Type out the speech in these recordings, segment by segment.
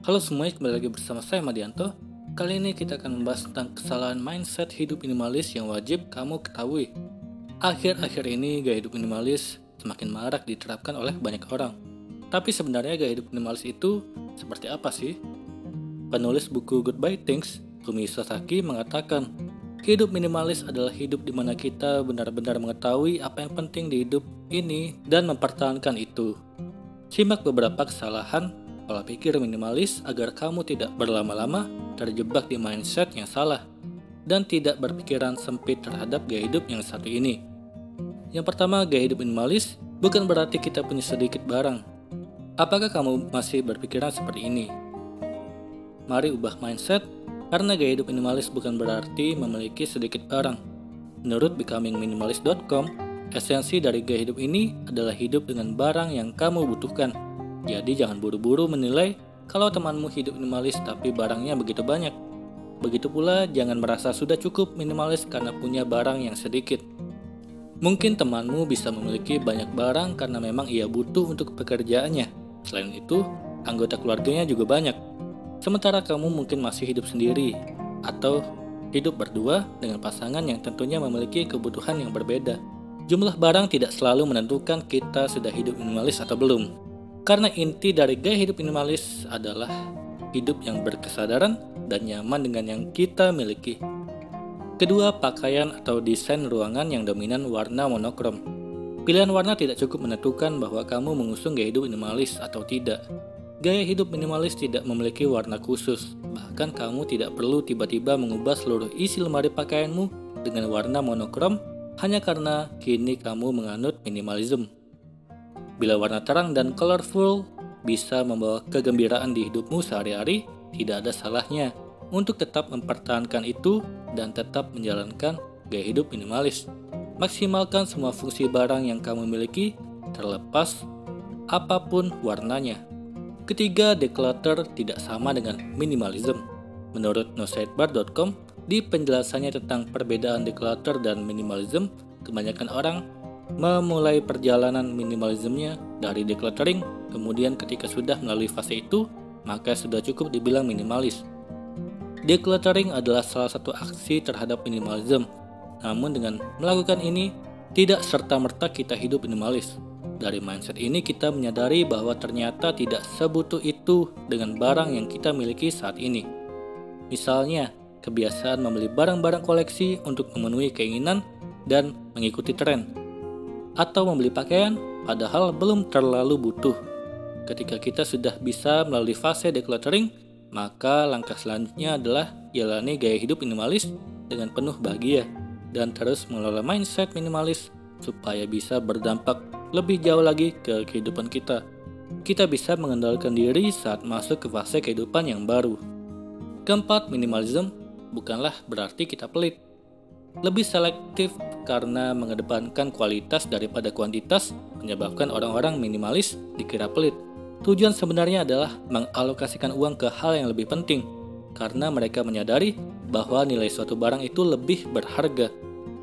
Halo semuanya, kembali lagi bersama saya Madianto. Kali ini kita akan membahas tentang kesalahan mindset hidup minimalis yang wajib kamu ketahui. Akhir-akhir ini gaya hidup minimalis semakin marak diterapkan oleh banyak orang. Tapi sebenarnya gaya hidup minimalis itu seperti apa sih? Penulis buku Goodbye Things, Fumi Sasaki mengatakan, hidup minimalis adalah hidup di mana kita benar-benar mengetahui apa yang penting di hidup ini dan mempertahankan itu. Simak beberapa kesalahan pola pikir minimalis agar kamu tidak berlama-lama terjebak di mindset yang salah dan tidak berpikiran sempit terhadap gaya hidup yang satu ini. Yang pertama, gaya hidup minimalis bukan berarti kita punya sedikit barang. Apakah kamu masih berpikiran seperti ini? Mari ubah mindset, karena gaya hidup minimalis bukan berarti memiliki sedikit barang. Menurut becomingminimalist.com, esensi dari gaya hidup ini adalah hidup dengan barang yang kamu butuhkan. Jadi jangan buru-buru menilai kalau temanmu hidup minimalis tapi barangnya begitu banyak. Begitu pula jangan merasa sudah cukup minimalis karena punya barang yang sedikit. Mungkin temanmu bisa memiliki banyak barang karena memang ia butuh untuk pekerjaannya. Selain itu, anggota keluarganya juga banyak. Sementara kamu mungkin masih hidup sendiri atau hidup berdua dengan pasangan yang tentunya memiliki kebutuhan yang berbeda. Jumlah barang tidak selalu menentukan kita sudah hidup minimalis atau belum. Karena inti dari gaya hidup minimalis adalah hidup yang berkesadaran dan nyaman dengan yang kita miliki. Kedua, pakaian atau desain ruangan yang dominan warna monokrom. Pilihan warna tidak cukup menentukan bahwa kamu mengusung gaya hidup minimalis atau tidak. Gaya hidup minimalis tidak memiliki warna khusus, bahkan kamu tidak perlu tiba-tiba mengubah seluruh isi lemari pakaianmu dengan warna monokrom hanya karena kini kamu menganut minimalism. Bila warna terang dan colorful bisa membawa kegembiraan di hidupmu sehari-hari, tidak ada salahnya untuk tetap mempertahankan itu dan tetap menjalankan gaya hidup minimalis. Maksimalkan semua fungsi barang yang kamu miliki, terlepas apapun warnanya. Ketiga, declutter tidak sama dengan minimalism. Menurut nosidebar.com, di penjelasannya tentang perbedaan declutter dan minimalism, kebanyakan orang memulai perjalanan minimalismnya dari decluttering, kemudian ketika sudah melalui fase itu, maka sudah cukup dibilang minimalis. Decluttering adalah salah satu aksi terhadap minimalism, namun dengan melakukan ini, tidak serta-merta kita hidup minimalis. Dari mindset ini kita menyadari bahwa ternyata tidak sebutuh itu dengan barang yang kita miliki saat ini. Misalnya, kebiasaan membeli barang-barang koleksi untuk memenuhi keinginan dan mengikuti tren, atau membeli pakaian padahal belum terlalu butuh. Ketika kita sudah bisa melalui fase decluttering, maka langkah selanjutnya adalah jalani gaya hidup minimalis dengan penuh bahagia dan terus mengelola mindset minimalis supaya bisa berdampak lebih jauh lagi ke kehidupan kita. Kita bisa mengendalikan diri saat masuk ke fase kehidupan yang baru. Keempat, minimalism bukanlah berarti kita pelit. Lebih selektif karena mengedepankan kualitas daripada kuantitas menyebabkan orang-orang minimalis dikira pelit. Tujuan sebenarnya adalah mengalokasikan uang ke hal yang lebih penting karena mereka menyadari bahwa nilai suatu barang itu lebih berharga.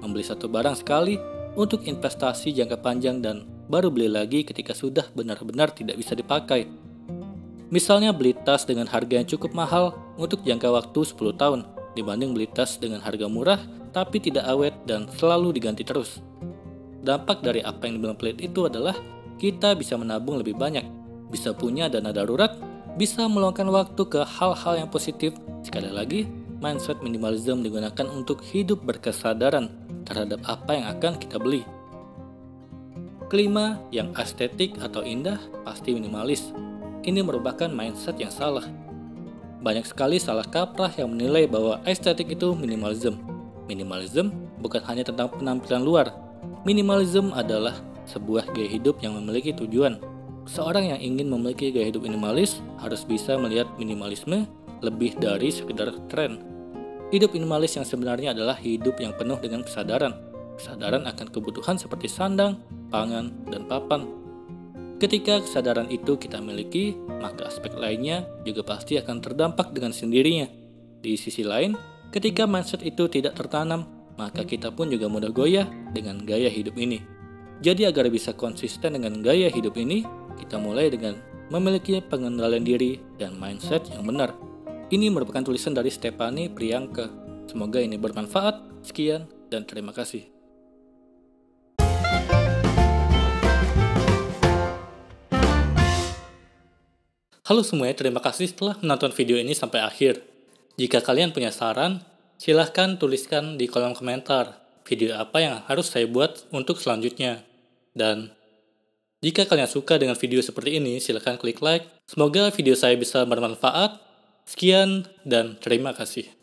Membeli satu barang sekali untuk investasi jangka panjang dan baru beli lagi ketika sudah benar-benar tidak bisa dipakai. Misalnya beli tas dengan harga yang cukup mahal untuk jangka waktu 10 tahun dibanding beli tas dengan harga murah tapi tidak awet dan selalu diganti terus. Dampak dari apa yang dibilang pelit itu adalah kita bisa menabung lebih banyak, bisa punya dana darurat, bisa meluangkan waktu ke hal-hal yang positif. Sekali lagi, mindset minimalism digunakan untuk hidup berkesadaran terhadap apa yang akan kita beli. Kelima, yang estetik atau indah pasti minimalis. Ini merupakan mindset yang salah. Banyak sekali salah kaprah yang menilai bahwa estetik itu minimalism. Minimalism bukan hanya tentang penampilan luar. Minimalism adalah sebuah gaya hidup yang memiliki tujuan. Seorang yang ingin memiliki gaya hidup minimalis harus bisa melihat minimalisme lebih dari sekedar tren. Hidup minimalis yang sebenarnya adalah hidup yang penuh dengan kesadaran. Kesadaran akan kebutuhan seperti sandang, pangan, dan papan. Ketika kesadaran itu kita miliki, maka aspek lainnya juga pasti akan terdampak dengan sendirinya. Di sisi lain, ketika mindset itu tidak tertanam, maka kita pun juga mudah goyah dengan gaya hidup ini. Jadi agar bisa konsisten dengan gaya hidup ini, kita mulai dengan memiliki pengendalian diri dan mindset yang benar. Ini merupakan tulisan dari Stephanie Priyanka. Semoga ini bermanfaat. Sekian dan terima kasih. Halo semuanya, terima kasih telah menonton video ini sampai akhir. Jika kalian punya saran, silahkan tuliskan di kolom komentar video apa yang harus saya buat untuk selanjutnya. Dan jika kalian suka dengan video seperti ini, silahkan klik like. Semoga video saya bisa bermanfaat. Sekian dan terima kasih.